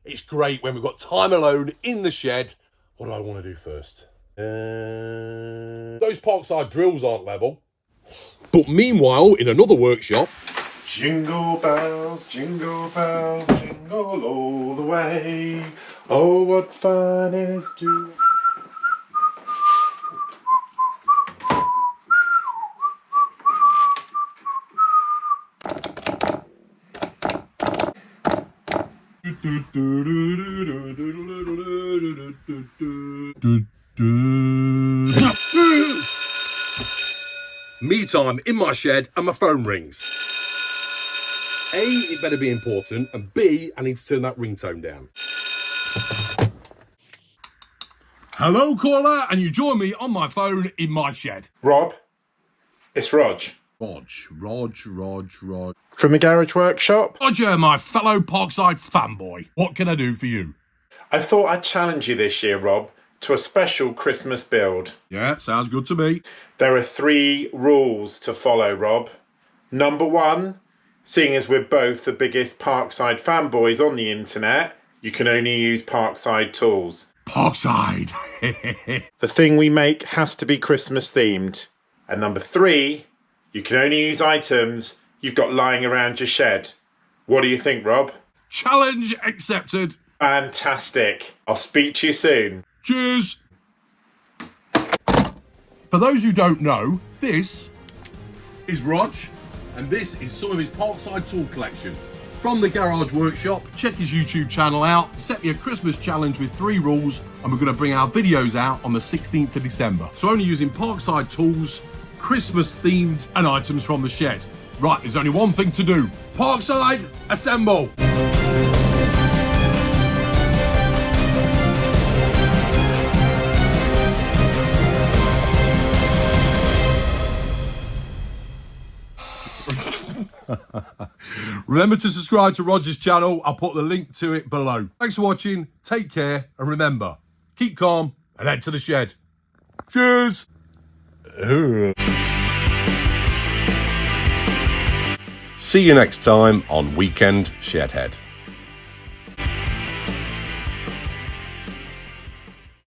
It's great when we've got time alone in the shed. What do I want to do first? Those Parkside drills aren't level. But meanwhile, in another workshop... Jingle bells, jingle all the way. Oh, what fun it is to... Me time in my shed and my phone rings. A, it better be important, and B, I need to turn that ringtone down. Hello, caller, and you join me on my phone in my shed. Rob, it's Rog. Rog. From the garage workshop. Roger, my fellow Parkside fanboy. What can I do for you? I thought I'd challenge you this year, Rob, to a special Christmas build. Yeah, sounds good to me. There are 3 rules to follow, Rob. Number 1, seeing as we're both the biggest Parkside fanboys on the internet, you can only use Parkside tools. Parkside. The thing we make has to be Christmas themed. And number 3, you can only use items you've got lying around your shed. What do you think, Rob? Challenge accepted. Fantastic. I'll speak to you soon. Cheers. For those who don't know, this is Rog, and this is some of his Parkside tool collection. From the garage workshop, check his YouTube channel out, set me a Christmas challenge with 3 rules, and we're going to bring our videos out on the 16th of December. So only using Parkside tools, Christmas themed, and items from the shed. Right, there's only one thing to do. Parkside, assemble! Remember to subscribe to Roger's channel. I'll put the link to it below. Thanks for watching. Take care. And remember, keep calm and head to the shed. Cheers. See you next time on Weekend Shedhead.